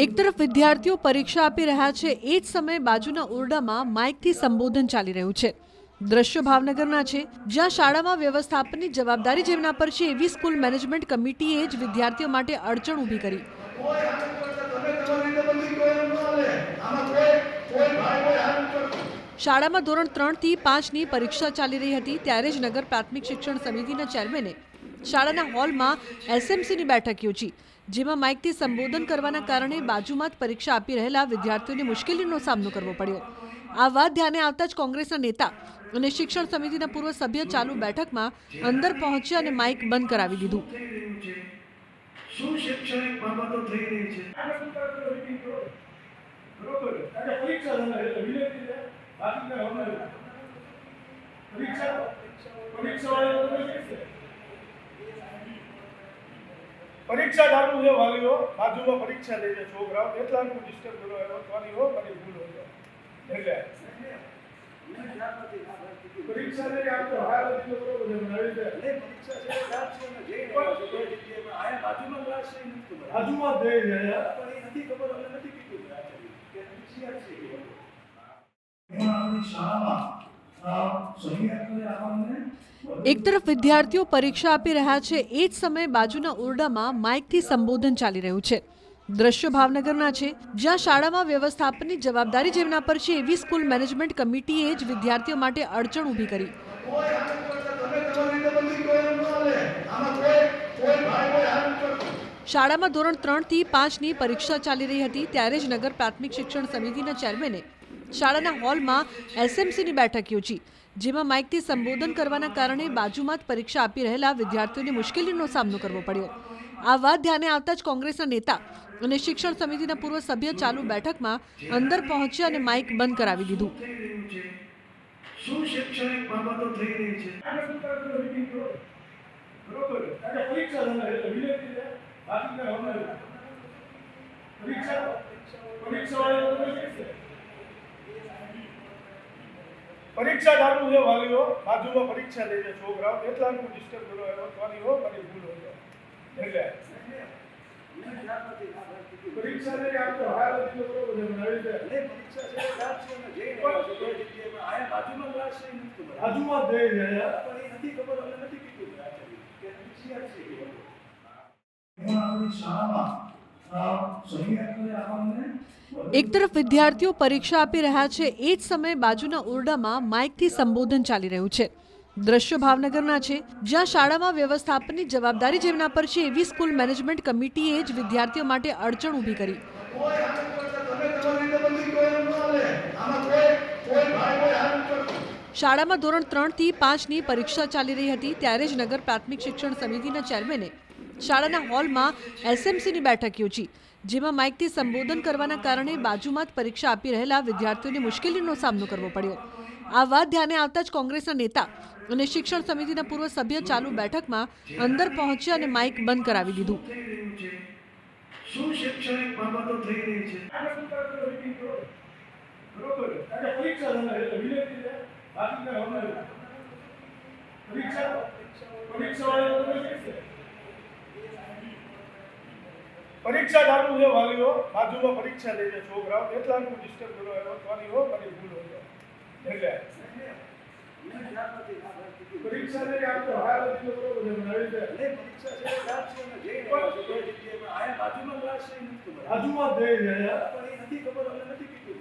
એક તરફ વિદ્યાર્થીઓ પરીક્ષા આપી રહ્યા છે, એ જ સમયે બાજુના ઓરડામાં માઇકથી સંબોધન ચાલી રહ્યું છે. દ્રશ્યો ભાવનગરના છે, જ્યાં શાળામાં વ્યવસ્થાપનની જવાબદારી જેમના પર છે એવી સ્કૂલ મેનેજમેન્ટ કમિટીએ જ વિદ્યાર્થીઓ માટે અડચણ ઊભી કરી. શાળામાં ધોરણ 3 થી 5ની પરીક્ષા ચાલી રહી હતી, ત્યારે જ નગર પ્રાથમિક શિક્ષણ સમિતિના ચેરમેને શાળાના હોલમાં એસએમસીની બેઠક યોજી, જેમાં માઇકથી સંબોધન કરવાના કારણે બાજુમાં જ પરીક્ષા આપી રહેલા વિદ્યાર્થીઓને મુશ્કેલીનો સામનો કરવો પડ્યો. આ વાત ધ્યાને આવતા જ કોંગ્રેસના નેતા અને શિક્ષણ સમિતિના પૂર્વ સભ્ય ચાલુ બેઠકમાં અંદર પહોંચ્યા અને માઇક બંધ કરાવી દીધું. परीक्षा चालू है वाली हो बाजू में परीक्षा ले जाए छोकराओ એટલા નું ડિસ્ટર્બ કરો એનો વાલી હો મારી ભૂલ હોય એટલે પરીક્ષા લે આપ તો હાલ દીધો બરોબર છે બનાવી દે લે પરીક્ષા છે રાત છે ને જે આયા બાજુમાં ક્લાસ છે બાજુમાં દે જાય પણ એ નથી ખબર અમને નથી કીધું કે હોશિયાર છે એમાં શાળામાં એક તરફ વિદ્યાર્થીઓ પરીક્ષા આપી રહ્યા છે, એ જ સમયે બાજુના ઓરડામાં માઇકથી સંબોધન ચાલી રહ્યું છે. દ્રશ્યો ભાવનગરના છે, જ્યાં શાળામાં વ્યવસ્થાપનની જવાબદારી જેમના પર છે એવી સ્કૂલ મેનેજમેન્ટ કમિટીએ જ વિદ્યાર્થીઓ માટે અડચણ ઊભી કરી. શાળામાં ધોરણ 3 થી 5ની પરીક્ષા ચાલી રહી હતી, ત્યારે જ નગર પ્રાથમિક શિક્ષણ સમિતિના ચેરમેને શાળાના હોલમાં એસએમસીની બેઠક યોજી, જેમાં માઇકથી સંબોધન કરવાના કારણે બાજુમાં જ પરીક્ષા આપી રહેલા વિદ્યાર્થીઓને મુશ્કેલીનો સામનો કરવો પડ્યો. આ વાત ધ્યાને આવતા જ કોંગ્રેસના નેતા અને શિક્ષણ સમિતિના પૂર્વ સભ્ય ચાલુ બેઠકમાં અંદર પહોંચ્યા અને માઇક બંધ કરાવી દીધું. પરીક્ષા ચાલુ છે વાલી હો બાજુ में परीक्षा ले जाए छोकराओ એટલા નું ડિસ્ટર્બ કરો એનો વાલી હો મારી ભૂલ હોય એટલે પરીક્ષા લે આપ તો હાલ દીધો બરોબર છે બનાવી દે લે પરીક્ષા છે રાત છે ને જે આયા બાજુમાં ક્લાસ છે બાજુમાં દે જાય પણ એ નથી ખબર અમને નથી કીધું કે હોશિયાર છે એમાં શાળામાં એક તરફ વિદ્યાર્થીઓ પરીક્ષા આપી રહ્યા છે, એ જ સમયે બાજુના ઓરડામાં માઇકથી સંબોધન ચાલી રહ્યું છે. દ્રશ્યો ભાવનગરના છે, જ્યાં શાળામાં વ્યવસ્થાપનની જવાબદારી જેમના પર છે એવી સ્કૂલ મેનેજમેન્ટ કમિટીએ જ વિદ્યાર્થીઓ માટે અડચણ ઊભી કરી. શાળામાં ધોરણ 3 થી 5ની પરીક્ષા ચાલી રહી હતી, ત્યારે જ નગર પ્રાથમિક શિક્ષણ સમિતિના ચેરમેને શાળાના હોલમાં એસએમસીની બેઠક યોજી, જેમાં માઇકથી સંબોધન કરવાના કારણે બાજુમાં જ પરીક્ષા આપી રહેલા વિદ્યાર્થીઓને મુશ્કેલીનો સામનો કરવો પડ્યો. આ વાત ધ્યાને આવતા જ કોંગ્રેસના નેતા અને શિક્ષણ સમિતિના પૂર્વ સભ્ય ચાલુ બેઠકમાં અંદર પહોંચ્યા અને માઇક બંધ કરાવી દીધું. પરીક્ષા ચાલુ છે વાલી હો બાજુ में परीक्षा ले जाए छोकराओ એટલા નું ડિસ્ટર્બ કરો એનો વાલી હો મારી ભૂલ હોય એટલે પરીક્ષા લે આપ તો હાલ દીધો બરોબર છે બનાવી દે લે પરીક્ષા છે રાત છે ને જે આયા બાજુમાં ક્લાસ છે બાજુમાં દે જાય પણ એ નથી ખબર અમને નથી કીધું